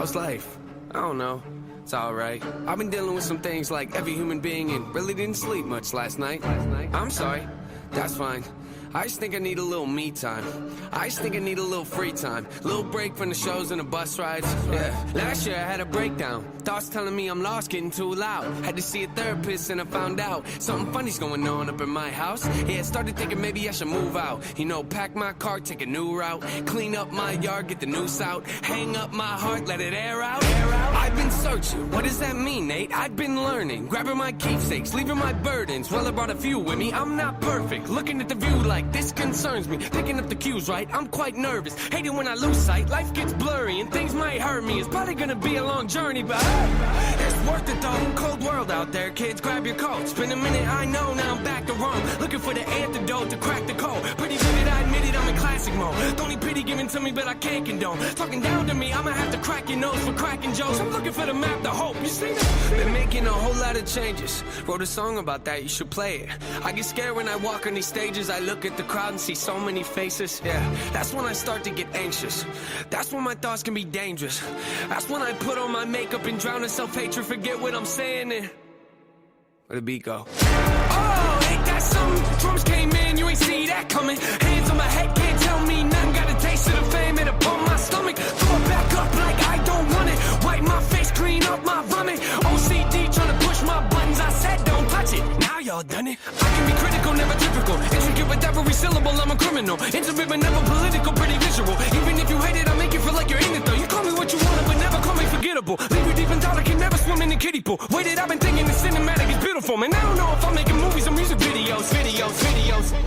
How's life? I don't know. It's alright. I've been dealing with some things like every human being and really didn't sleep much last night. I'm sorry. That's fine. I just think I need a little me time. I just think I need a little free time. Little break from the shows and the bus rides. Yeah. Last year I had a breakdown. Thoughts telling me I'm lost, getting too loud. Had to see a therapist and I found out something funny's going on up in my house. Yeah, started thinking maybe I should move out. You know, pack my car, take a new route. Clean up my yard, get the noose out. Hang up my heart, let it air out. I've been searching. What does that mean, Nate? I've been learning. Grabbing my keepsakes, leaving my burdens. Well, I brought a few with me. I'm not perfect. Looking at the view like this concerns me. Picking up the cues right, I'm quite nervous. Hate it when I lose sight, life gets blurry and things might hurt me. It's probably gonna be a long journey, but it's worth it though. Cold world out there, kids, grab your coats. Been a minute, I know, now I'm back to Rome. Looking for the antidote to crack the code. Pretty vivid, I admit it, I'm in classic mode. Don't need pity given to me, but I can't condone. Talking down to me, I'ma have to crack your nose for cracking jokes. I'm looking for the map, the hope, you see that? Been making a whole lot of changes. Wrote a song about that, you should play it. I get scared when I walk on these stages. I look at the crowd and see so many faces. Yeah, that's when I start to get anxious. That's when my thoughts can be dangerous. That's when I put on my makeup and drown in self-hatred. Forget what I'm saying and where the beat go? Oh, ain't that something? Drums came in, you ain't see that coming. Hands on my head, can't tell me nothing. Got a taste of the fame, it'll pump my stomach. Throw it back up like I don't want it. Wipe my face, clean up my vomit. OCD trying to push my buttons. I said don't touch it. Now y'all done it. I can be critical, never typical. Intricate with every syllable, I'm a criminal. Intimate but never political, pretty visual. Even if you hate it, I'll make you feel like you're in it though. You call me what you want, but never call me forgettable. Leave you deep in thought, I can never swim in the kiddie pool. Waited, I've been thinking the cinematic is beautiful, man. I don't know if I'm making movies or music videos.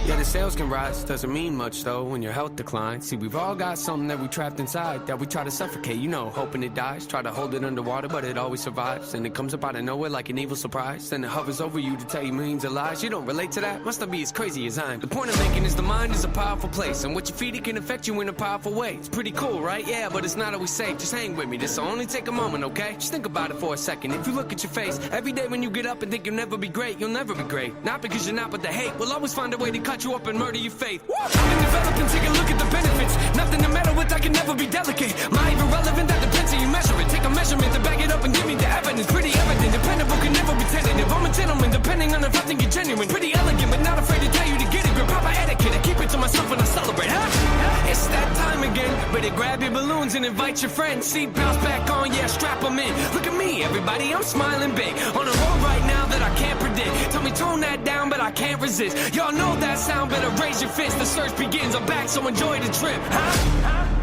Yeah, the sales can rise, doesn't mean much though when your health declines. See, we've all got something that we trapped inside that we try to suffocate, you know, hoping it dies. Try to hold it underwater, but it always survives. And it comes up out of nowhere like an evil surprise. Then it hovers over you to tell you millions of lies. You don't relate to that? Must not be as crazy as I'm. The point I'm making is the mind is a powerful place, and what you feed it can affect you in a powerful way. It's pretty cool, right? Yeah, but it's not always safe. Just hang with me, this'll only take a moment, okay? Just think about it for a second. If you look at your face every day when you get up and think you'll never be great, you'll never be great. Not because you're not, but the hate will always find a way to cut you up and murder your faith. I've been developing, take a look at the benefits. Nothing to meddle with, I can never be delicate. My irrelevant, that depends how you measure it. Take a measurement to back it up and give me the evidence. Pretty evident, dependable, can never be tentative. I'm a gentleman, depending on if I think you're genuine. Pretty elegant, but not afraid to tell you to get it. Grip proper etiquette, I keep it to myself when I celebrate, huh? It's that time again. Better grab your balloons and invite your friends. Seatbelts back on, yeah, strap them in. Look at me, everybody, I'm smiling big. On a road right now that I can't predict. Tell me tone that down, but I can't resist. Y'all know that sound, better raise your fist. The search begins, I'm back, so enjoy the trip, huh?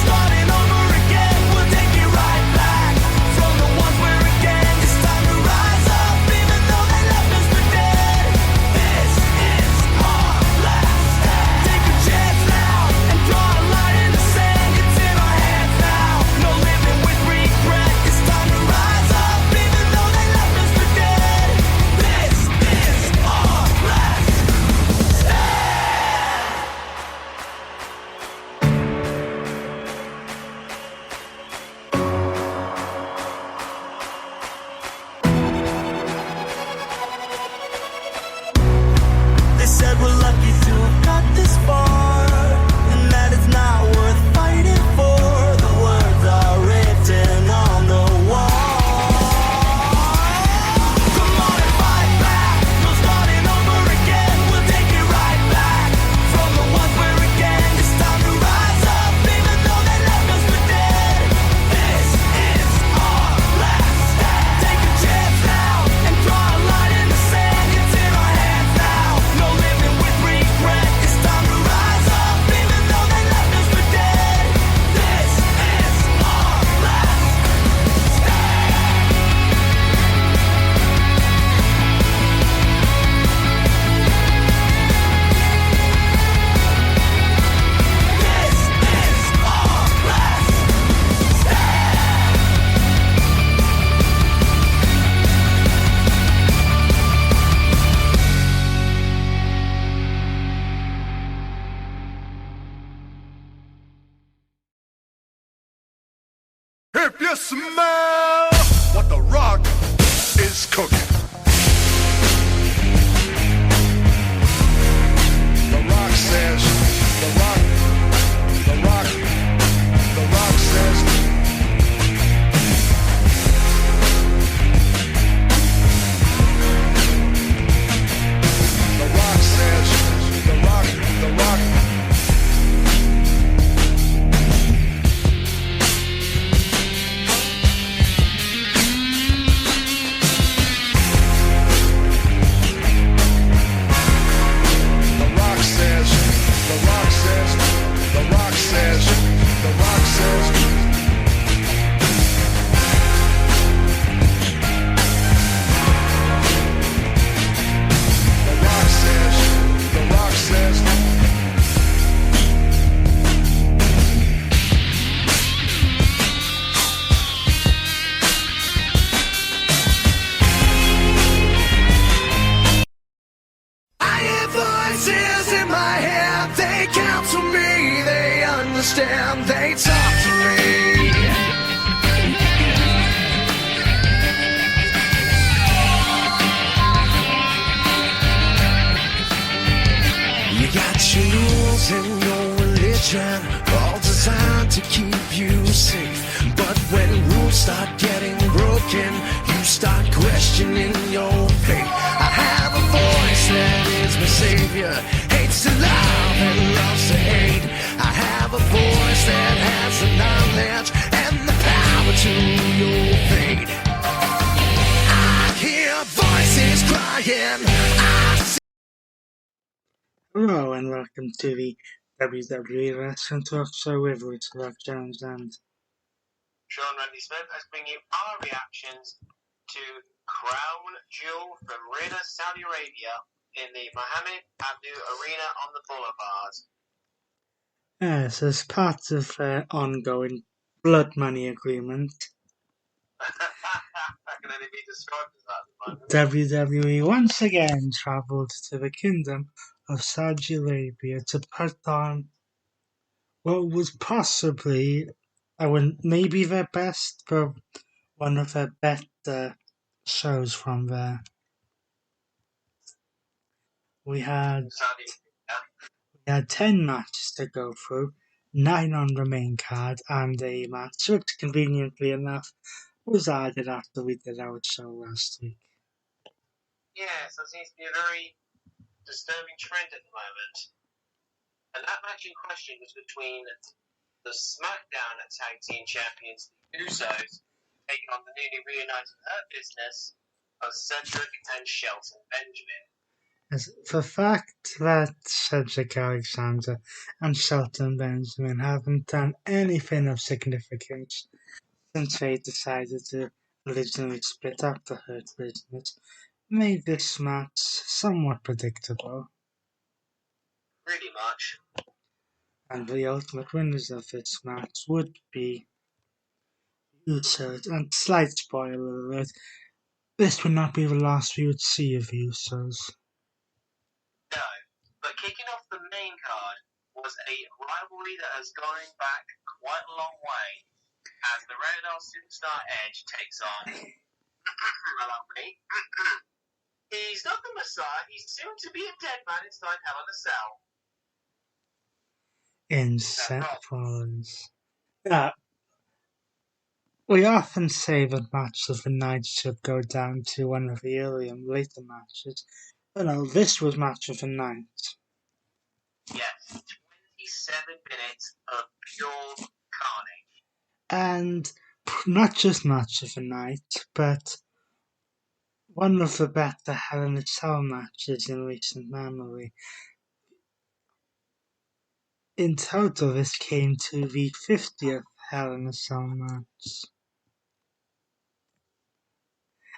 Starting over again, we'll take it right back. From the ones we're again, it's time to rise up. If you smell what The Rock is cooking. The Rock says, The Rock says, The Rock says, The Rock. Understand, they talk to me. You got your rules and your religion, all designed to keep you safe. But when rules start getting broken, you start questioning your faith. I have a voice that is my savior, hates to love and loves to hate. I have a voice that has the knowledge and the power to your fate. I hear voices crying. Hello and welcome to the WWE Wrestling Talk Show with Rock Jones and Sean Randy Smith. Let's bring you our reactions to Crown Jewel from Riyadh, Saudi Arabia in the Mohammed Abdu Arena on the Boulevard. yes, as part of their ongoing blood money agreement, That can only be described as that at the moment. WWE once again travelled to the Kingdom of Saudi Arabia to put on what was possibly, maybe their best, but one of their better shows from there. We had 10 matches to go through, 9 on the main card, and a match which, conveniently enough, was added after we did our show last week. Yes, that seems to be a very disturbing trend at the moment. And that match in question was between the SmackDown Tag Team Champions, the Usos, taking on the newly reunited Hurt Business of Cedric and Shelton Benjamin. As the fact that Cedric Alexander and Shelton Benjamin haven't done anything of significance since they decided to originally split up the Hurt Business made this match somewhat predictable. Pretty much. And the ultimate winners of this match would be Usos. And slight spoiler alert, this would not be the last we would see of Usos. No, but kicking off the main card was a rivalry that has gone back quite a long way as the Red Hot Superstar Edge takes on allow me. He's not the Messiah, he's soon to be a dead man inside Hell in a Cell. In Seth Rollins. We often say that match of the night should go down to one of the earlier and later matches, but no, this was match of the night. Yes, 27 minutes of pure carnage. And not just match of the night, but one of the better Hell in a Cell matches in recent memory. In total, this came to the 50th Hell in a Cell match.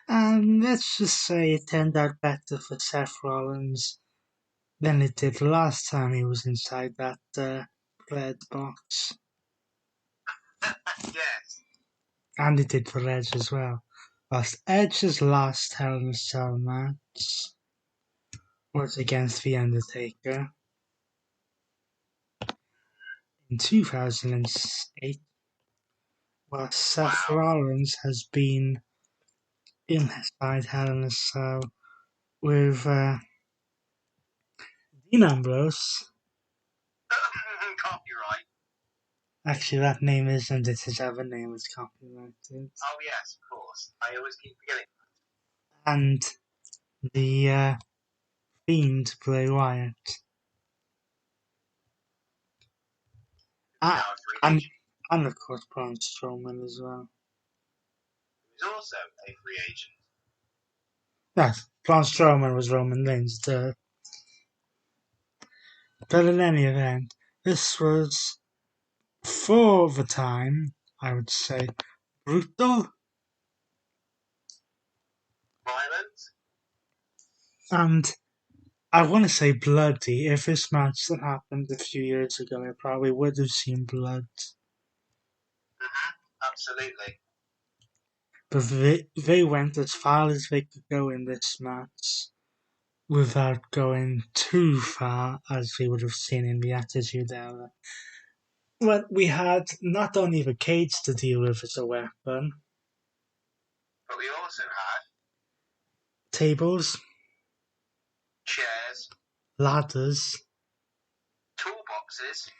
And let's just say it turned out better for Seth Rollins than it did last time he was inside that red box. Yes. And it did for Edge as well. Whilst Edge's last Hell in a Cell match was against The Undertaker in 2008, While Seth Rollins has been inside Hell in a Cell with Dean Ambrose. Copyright. Actually, that name isn't it, his other name is copyrighted. Oh yes, of course. I always keep forgetting. And the Fiend, Bray Wyatt. Now Ah, a free and, agent. and of course Braun Strowman as well. Who's also a free agent. Yes, Braun Strowman was Roman Reigns. But in any event, this was, for the time, I would say, brutal. Violent. And I want to say bloody. If this match had happened a few years ago, I probably would have seen blood. Absolutely. But they went as far as they could go in this match without going too far, as we would have seen in the Attitude Era. But we had not only the cage to deal with as a weapon, But we also had tables, chairs, ladders, toolboxes,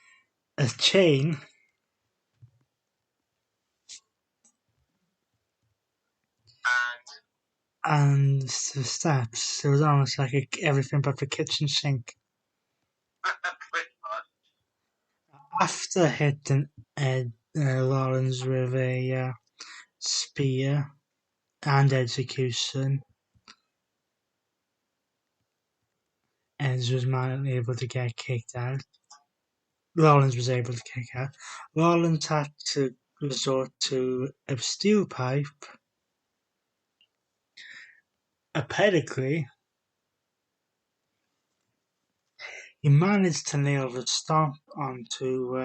a chain, and the steps. It was almost like everything but the kitchen sink. pretty much. After hitting Rollins with a spear and execution, Edge was not able to get kicked out. Rollins was able to kick out. Rollins had to resort to a steel pipe, a pedigree. He managed to nail the stomp onto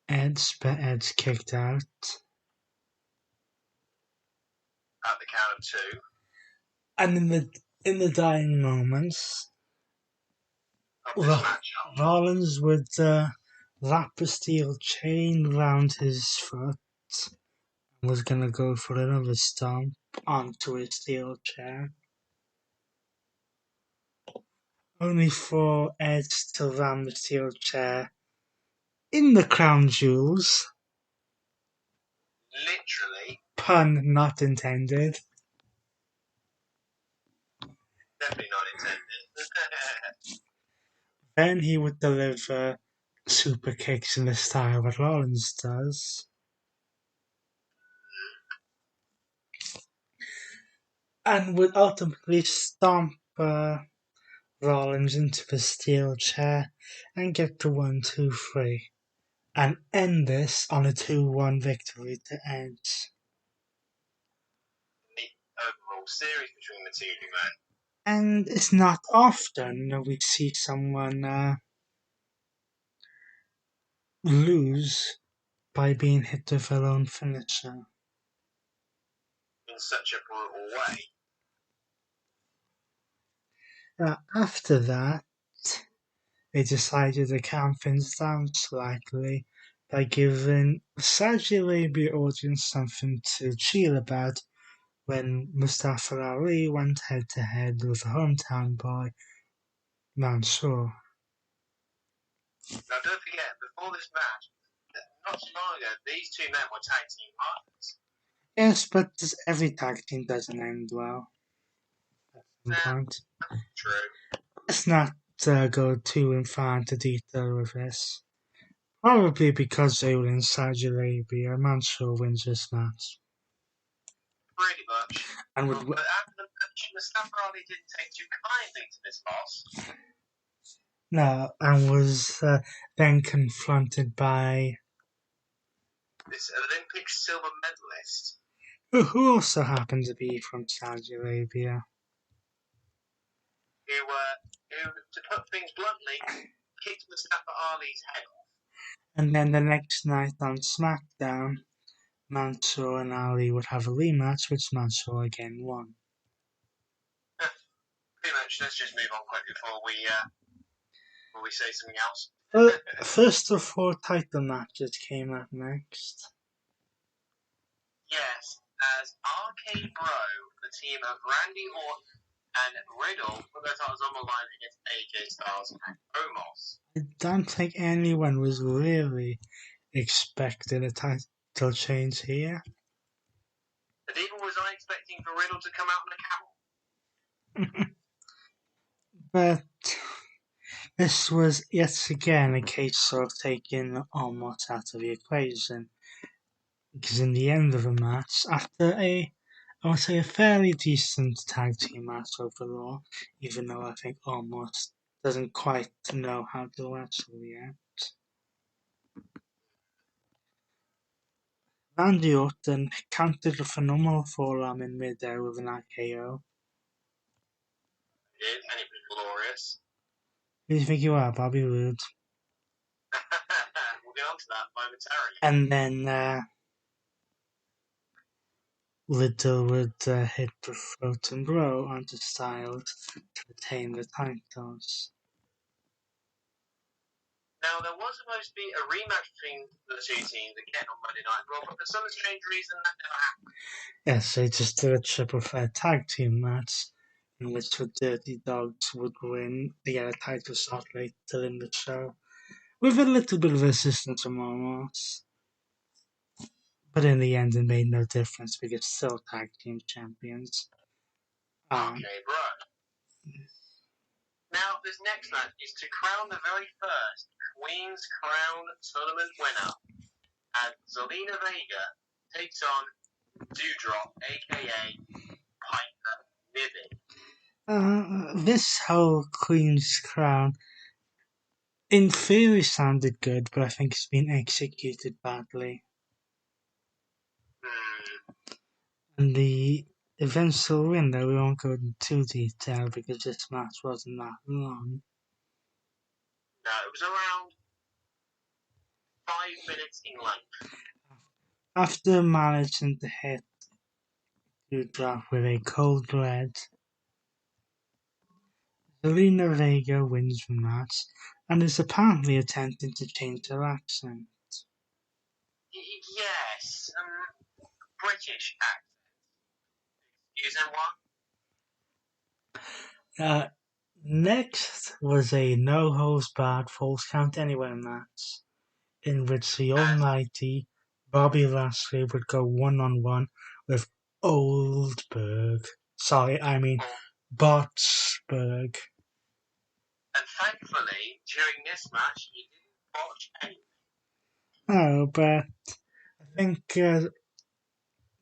Edge, but Edge kicked out. At the count of two. And in the dying moments, Of this matchup. Rollins would wrap a steel chain round his foot and was going to go for another stomp onto a steel chair. Only for Edge to ram the steel chair in the crown jewels. Literally. Pun not intended. Definitely not intended. Then he would deliver super kicks in the style that Rollins does. And would ultimately stomp Rollins into the steel chair and get the 1-2-3 and end this on a 2-1 victory to Edge. The overall series between the two men. And it's not often we see someone lose by being hit with their own finisher. In such a brutal way. After that, they decided to calm things down slightly by giving the Saudi Arabia audience something to cheer about when Mustafa Ali went head-to-head with the hometown boy, Mansoor. Now don't forget, before this match, not too long ago, these two men were tag team partners. Yes, but every tag team doesn't end well at some point. True. Let's not go too far into detail with this. Probably because they were in Saudi Arabia, Mansoor wins this match. Pretty much. And but after the match, Mustafa Ali didn't take too kindly to this loss. No, and was then confronted by this Olympic silver medalist, who also happened to be from Saudi Arabia. Who, to put things bluntly, kicked Mustafa Ali's head off. And then the next night on SmackDown, Mansoor and Ali would have a rematch, which Mansoor again won. Pretty much, let's just move on quick before we say something else. First of 4 title matches came up next. Yes, as Arcade Bro, the team of Randy Orton and Riddle, put their titles on the line against AJ Styles and Omos. I don't think anyone was really expecting a title change here. And even was I expecting for Riddle to come out on a camel? But this was yet again a case of taking Omos out of the equation. Because in the end of the match, after I would say a fairly decent tag team match overall, even though I think Omos doesn't quite know how to actually act. Randy Orton countered a phenomenal forearm in midair with an RKO. It is, and it was glorious. Who do you think you are, Bobby Roode? We'll get on to that momentarily. And then Riddle would hit the floating bro onto Styles to retain the titles. Now, there was supposed to be a rematch between the two teams again on Monday Night Raw, but for some strange reason that never happened. Yes, they just did a triple threat tag team match in which the Dirty Dogs would win to get a title shot later in the show, with a little bit of assistance from Omos. But in the end, it made no difference because still tag team champions. Okay, bro. Now, this next match is to crown the very first Queen's Crown Tournament winner, as Zelina Vega takes on Doudrop, aka Piper Niven. This whole Queen's Crown, in theory, sounded good, but I think it's been executed badly. And the eventual winner, we won't go into detail because this match wasn't that long. No, it was around 5 minutes in length. After managing to hit Doudrop with a cold red, Zelina Vega wins the match and is apparently attempting to change her accent. Yes, British accent. Excuse me, what? Next was a no-holds-barred Falls Count Anywhere match, in which the almighty Bobby Lashley would go one-on-one with Oldberg. Sorry, I mean Botsberg. And thankfully, during this match, he didn't botch anything. Oh, but I think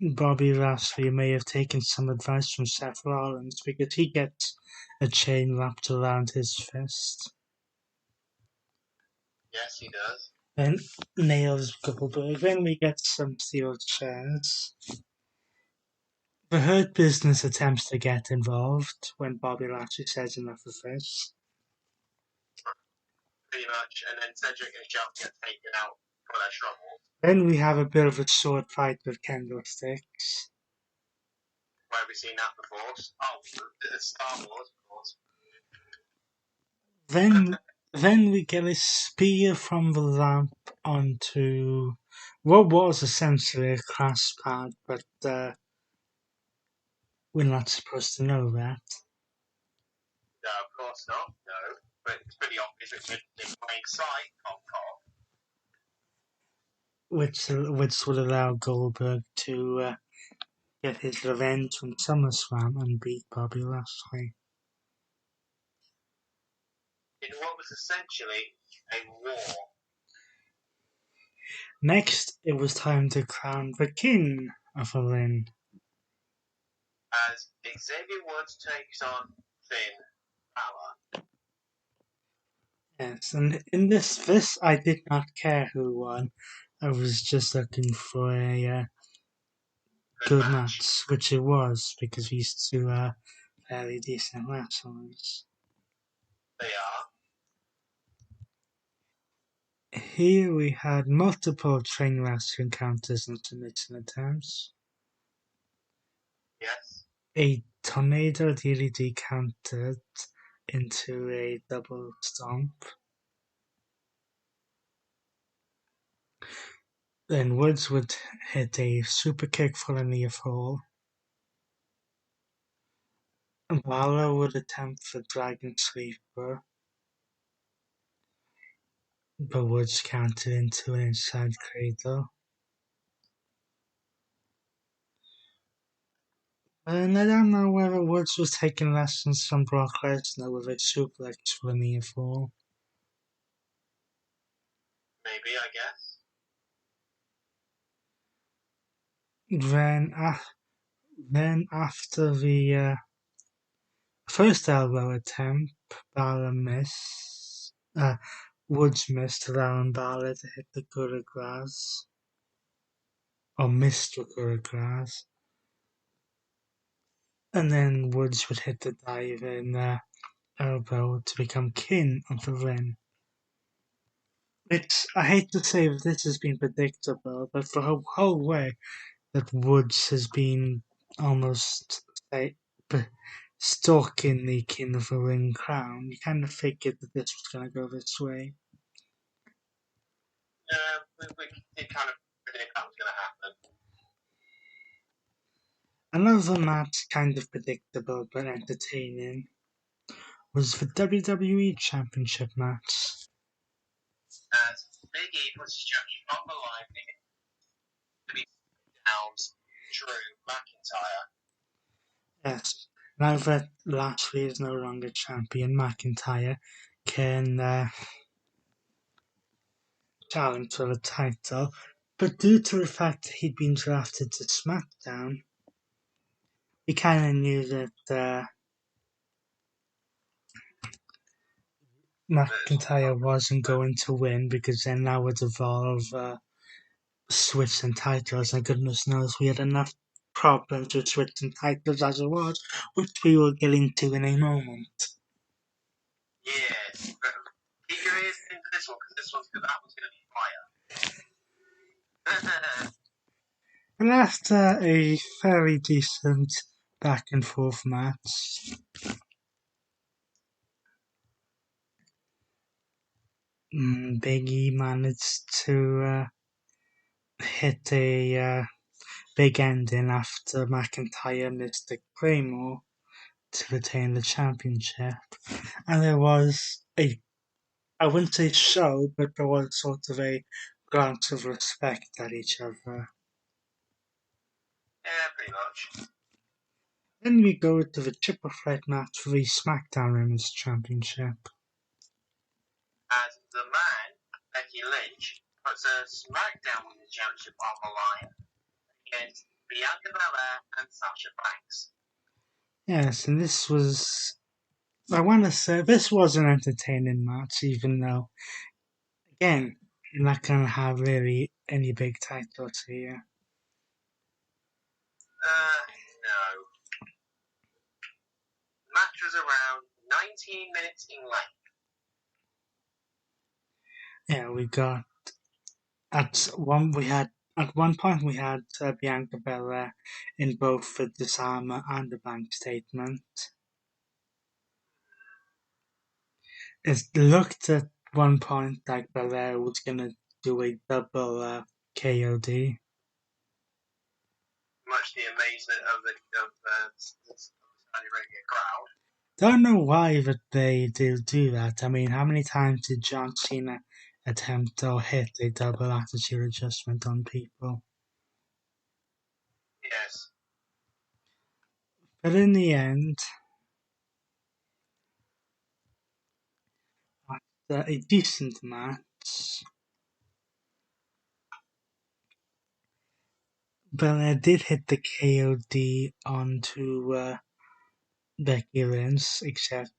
Bobby Lashley may have taken some advice from Seth Rollins because he gets a chain wrapped around his fist. Yes, he does. Then nails Goldberg. Then we get some steel chairs. The Hurt Business attempts to get involved when Bobby Lashley says enough of this. Pretty much, and then Cedric and Shelton get taken out for their trouble. Then we have a bit of a sword fight with candlesticks. Where have we seen that before? Oh, it's Star Wars, of course. Then we get a spear from the ramp onto what was essentially a crash pad, but we're not supposed to know that. No, of course not. No, but it's pretty obvious it's in plain sight. Which would allow Goldberg to get his revenge from SummerSlam and beat Bobby Lashley. In what was essentially a war. Next, it was time to crown the King of the Ring. As Xavier Woods takes on Finn Balor. Yes, and in this I did not care who won. I was just looking for a good match, which it was, because these two are fairly decent wrestlers. They are. Here we had multiple train wrestling encounters and submission attempts. Yes. A tornado DDT countered into a double stomp. Then Woods would hit a super kick for a near fall. And Balor would attempt the Dragon Sleeper, but Woods countered into an inside cradle. And I don't know whether Woods was taking lessons from Brock Lesnar with a suplex for a near fall. Maybe, I guess. Then after the first elbow attempt, Woods missed, allowing Balor to hit the coup de grace. Or missed the coup de grace. And then Woods would hit the diving elbow to become king of the ring. I hate to say that this has been predictable, but for the whole way that Woods has been almost stalking the King of the Ring crown, you kind of figured that this was going to go this way. We did kind of predict that was going to happen. Another match, kind of predictable but entertaining, was the WWE Championship match. As Big E puts his championship on the line, to be Downs, Drew McIntyre. Yes, now that Lashley is no longer champion, McIntyre can challenge for the title, but due to the fact that he'd been drafted to SmackDown, we kind of knew that McIntyre wasn't going to win, because then that would involve switching titles, and goodness knows we had enough problems with switching titles as it was, which we will get into in a moment. Yes. Keep your ears into this one, because that one's going to be fire. And after a fairly decent back and forth match, Big E managed to hit a big ending after McIntyre missed the Claymore to retain the championship. And there was I wouldn't say show, but there was sort of a glance of respect at each other. Yeah, pretty much. Then we go to the triple threat match for the SmackDown Women's Championship. As the man, Becky Lynch, puts a SmackDown Women's Championship on the line against Bianca Belair and Sasha Banks. Yes, and this was, I want to say, this was an entertaining match, even though, again, you're not going to have really any big titles here. No. The match was around 19 minutes in length. Yeah, at one point we had Bianca Belair in both the Disarmer and the Bank Statement. It looked at one point like Belair was gonna do a double KOD. Much the amazement of the Saudi Arabia crowd. Don't know why that they do that. I mean, how many times did John Cena attempt or hit a double attitude adjustment on people? Yes. But in the end, after a decent match, Belair did hit the KOD onto Becky Lynch, except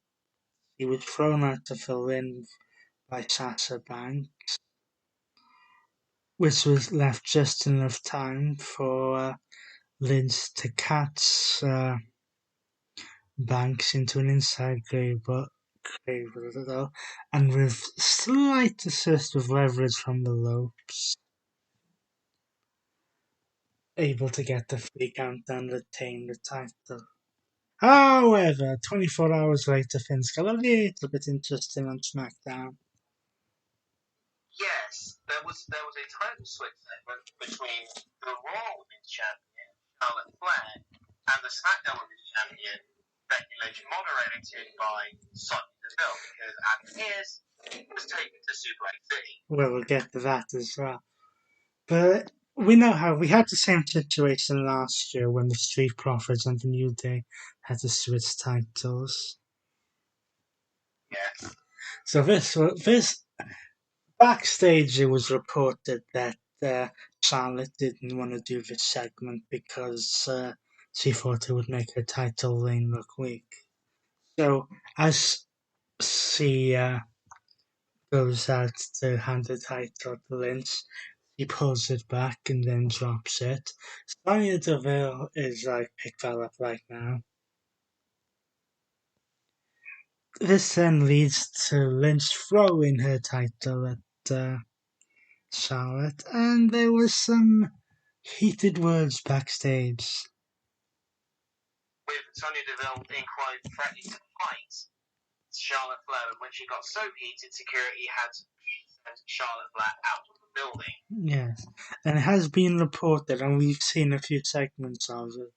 he was thrown out of the ring by Sasha Banks, which was left just enough time for Lynch to catch Banks into an inside cradle, and with slight assist of leverage from the ropes, able to get the 3 count and retain the title. However, 24 hours later, things got a little bit interesting on SmackDown. Yes, there was a title switch segment between the Raw Women's Champion Charlotte Flair and the SmackDown Women's Champion Becky Lynch, moderated by Sonya Deville, because Adam Pearce was taken to Suplex City. Well, we'll get to that as well. But we know how we had the same situation last year when the Street Profits and the New Day had to switch titles. Yes. So this backstage, it was reported that Charlotte didn't want to do this segment because she thought it would make her title reign look weak. So as she goes out to hand the title to Lynch, he pulls it back and then drops it. Sonya Deville is like picked that up right now. This then leads to Lynch throwing her title at Charlotte, and there was some heated words backstage. With Sonya Deville being quite threatening to fight Charlotte Flair, and when she got so heated, security had to send Charlotte Flair out of the building. Yes, and it has been reported, and we've seen a few segments of it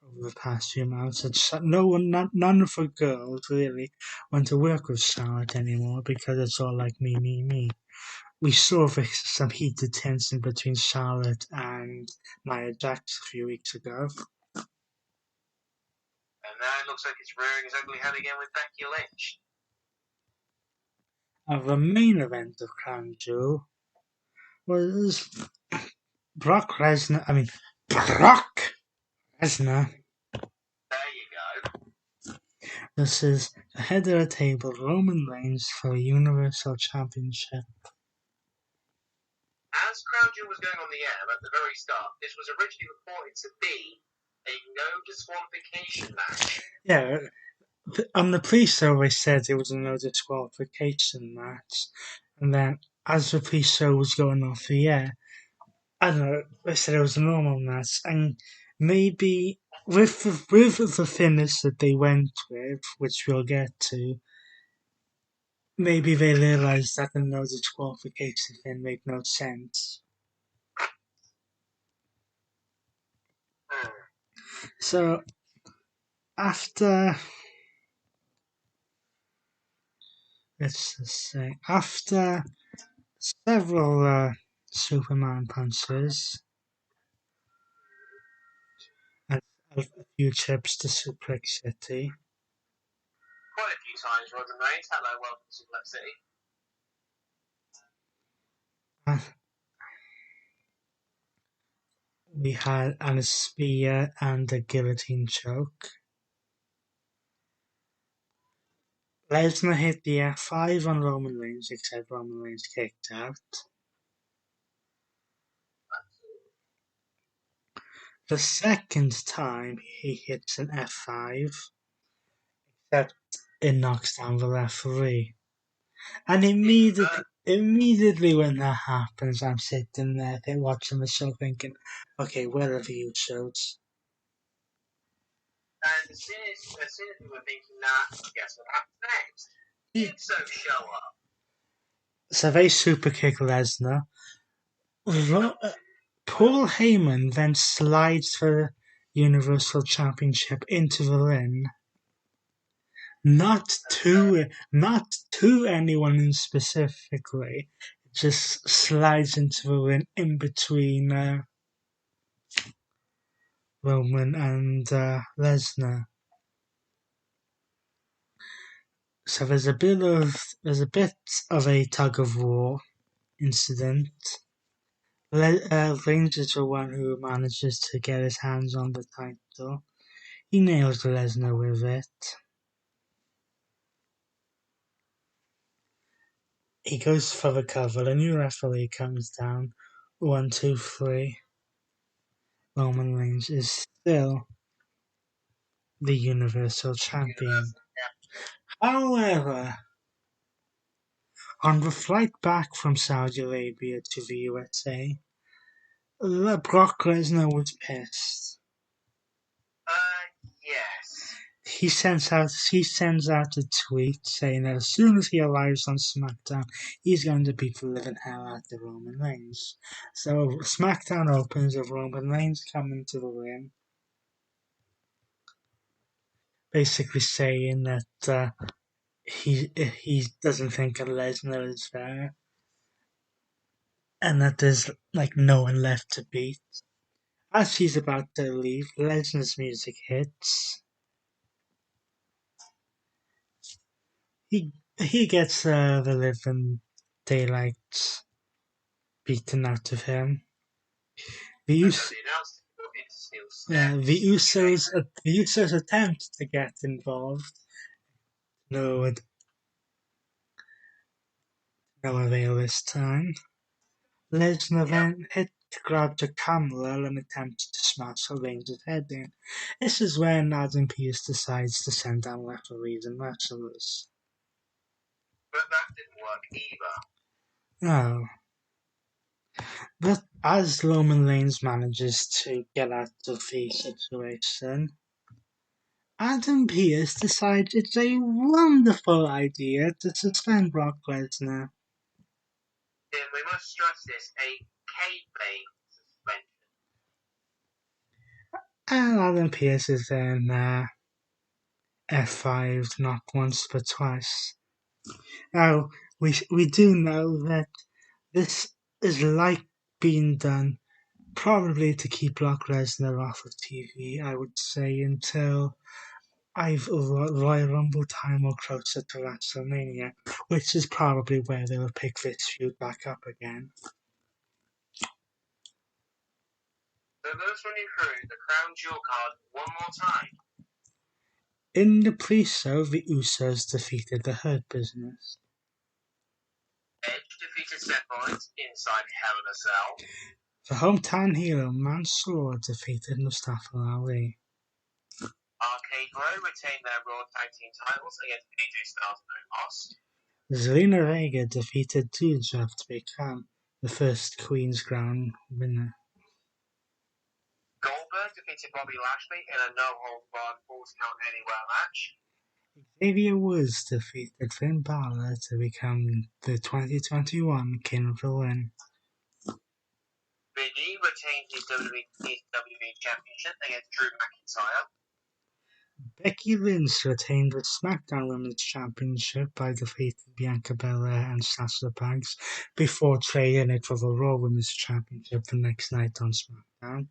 over the past few months, that none of the girls really want to work with Charlotte anymore because it's all like me. We saw some heated tension between Charlotte and Nia Jax a few weeks ago. And now it looks like it's rearing its ugly head again with Becky Lynch. And the main event of Crown Jewel was Brock Lesnar. There you go. This is the head of the table, Roman Reigns, for a Universal Championship. As Crown Jewel was going on the air at the very start, this was originally reported to be a no disqualification match. Yeah, on the pre-show they said it was a no disqualification match, and then as the pre-show was going off the air, I don't know, they said it was a normal match, and maybe with the finish that they went with, which we'll get to, maybe they realised that the no disqualification thing made no sense. So, after several Superman punches and a few trips to Suplex City, Quite a few times, Roman Reigns. Hello, welcome to Suplex City. we had a spear and a guillotine choke. Lesnar hit the F5 on Roman Reigns, except Roman Reigns kicked out. The second time he hits an F5, except it knocks down the referee. And immediately when that happens, I'm sitting there watching the show thinking, okay, where are the Usos? And as soon as we were thinking that, guess what happens next? Usos show up. So they super kick Lesnar. Paul Heyman then slides the Universal Championship into the ring. Not to anyone specifically, just slides into the ring in between Roman and Lesnar. So there's a bit of a tug of war incident. Reigns is the one who manages to get his hands on the title. He nails Lesnar with it. He goes for the cover. A new referee comes down. 1, 2, 3. Roman Reigns is still the Universal Champion. However, on the flight back from Saudi Arabia to the USA, Brock Lesnar was pissed. Yes. he sends out a tweet saying that as soon as he arrives on SmackDown, he's going to beat the living hell out of Roman Reigns. So SmackDown opens with Roman Reigns coming to the ring, basically saying that he doesn't think that Lesnar is there, and that there's like no one left to beat. As he's about to leave, Lesnar's music hits. He gets the living daylights beaten out of him. The Usos attempt to get involved. No avail this time. Lesnar then grabs a camera and attempts to smash Reigns' head in. This is when Adam Pearce decides to send down referees and wrestlers. But that didn't work either. No. But as Roman Reigns manages to get out of the situation, Adam Pearce decides it's a wonderful idea to suspend Brock Lesnar. Then we must stress this, a kayfabe suspension. And Adam Pearce is then F5'd not once but twice. Now, we do know that this is like being done probably to keep Brock Lesnar off of TV, I would say, until Royal Rumble time or closer to WrestleMania, which is probably where they will pick this feud back up again. So let's run you through the Crown Jewel card one more time. In the pre-show, the Usos defeated the Hurt Business. Edge defeated Seth Rollins inside Hell in a Cell. The hometown hero Mansoor defeated Mustafa Ali. Arcade Row retained their Raw Tag Team titles against AJ Styles and Omos. Zelina Vega defeated Doudrop to become the first Queen's Crown winner. Goldberg defeated Bobby Lashley in a no-holds-barred Falls Count Anywhere match. Xavier Woods defeated Finn Balor to become the 2021 King of the Ring. Big E retained his WWE Championship against Drew McIntyre. Becky Lynch retained the SmackDown Women's Championship by defeating Bianca Belair and Sasha Banks before trading it for the Raw Women's Championship the next night on SmackDown.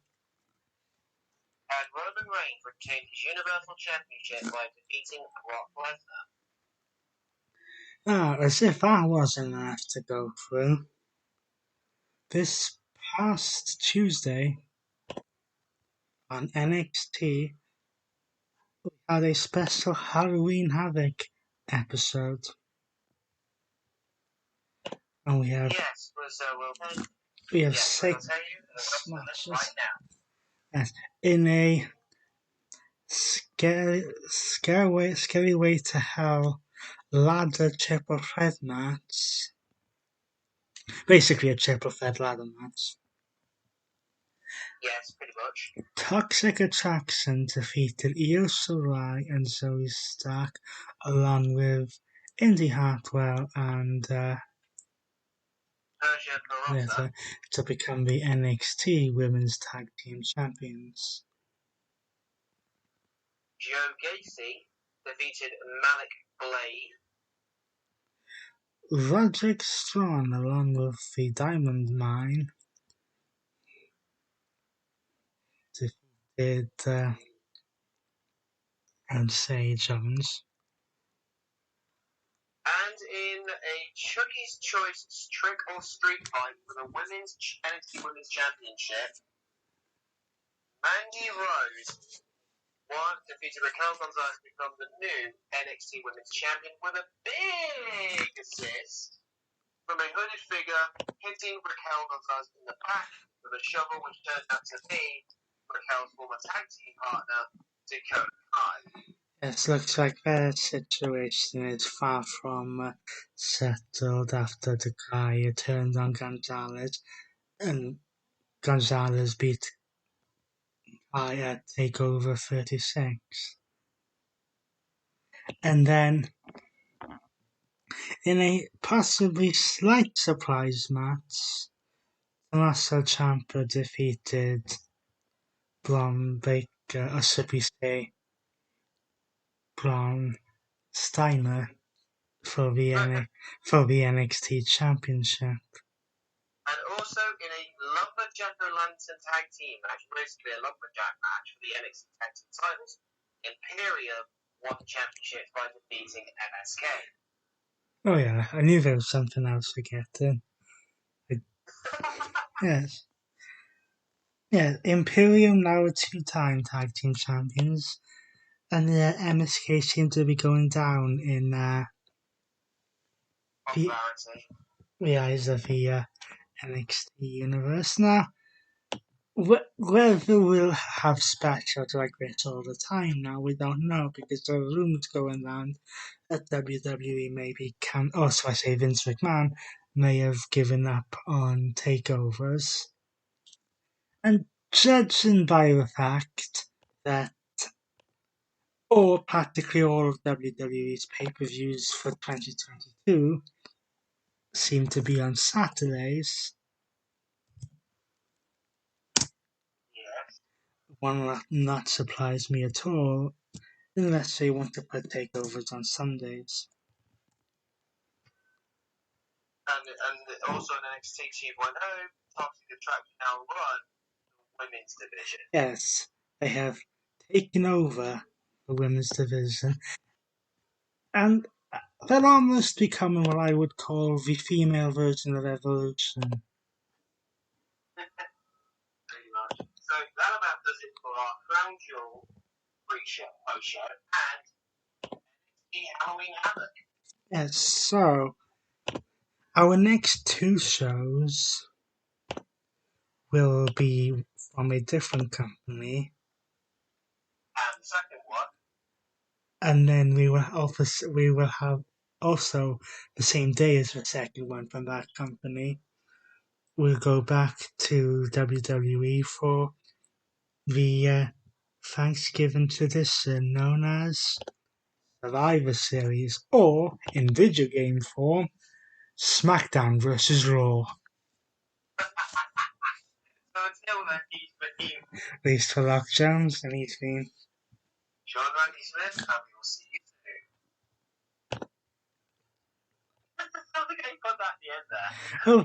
And Roman Reigns retained his Universal Championship by defeating Brock Lesnar. As if that wasn't enough to go through, this past Tuesday on NXT, we had a special Halloween Havoc episode. And we have six matches. Right now. Yes, in a scary way to hell ladder triple threat match. Basically a triple threat ladder match. Yes, pretty much. Toxic Attraction defeated Io Shirai and Zoe Stark along with Indy Hartwell and Persia Pirotta. to become the NXT Women's Tag Team Champions. Joe Gacy defeated Malik Blade. Roderick Strong along with the Diamond Mine defeated and Sage Owens. And in a Chucky's Choice trick or street fight for the NXT Women's Championship, Mandy Rose defeated Raquel Gonzalez to become the new NXT Women's Champion with a big assist from a hooded figure hitting Raquel Gonzalez in the back with a shovel, which turned out to be Raquel's former tag team partner, Dakota Kai. It looks like their situation is far from settled after the guy turned on Gonzalez, and Gonzalez beat Kai at TakeOver 36. And then, in a possibly slight surprise match, Tommaso Ciampa defeated Braun Baker, or should we say, Braun Steiner for the NXT Championship. And also in a Lumberjack Lantern tag team match, basically a Lumberjack match for the NXT tag team titles, Imperium won the championship by defeating MSK. Oh yeah, I knew there was something else forgetting. Yes. Yeah, Imperium now are 2-time tag team champions, and the MSK seem to be going down in the eyes of the NXT universe. Now, whether we'll have specials like this all the time now, we don't know, because there are rumors going around that WWE maybe can, also I say Vince McMahon, may have given up on takeovers. And judging by the fact that practically all of WWE's pay-per-views for 2022 seem to be on Saturdays, one that not surprise me at all, unless they want to put takeovers on Sundays. And also in NXT 2.0, Toxic Attraction now run the women's division. Yes, they have taken over the women's division, and they're almost becoming what I would call the female version of Evolution. Pretty much. So that about does it for our Crown Jewel post-show and the Halloween Havoc. Yes, so our next two shows will be from a different company, And the second one, and then we will have also the same day as the second one from that company. We'll go back to WWE for the Thanksgiving tradition known as Survivor Series, or in video game form, SmackDown vs. Raw. so until then, he's been Released for Lock Jones, and he's been Sean Randy Smith, and we will see you soon. I think I put that at the end there. Oh,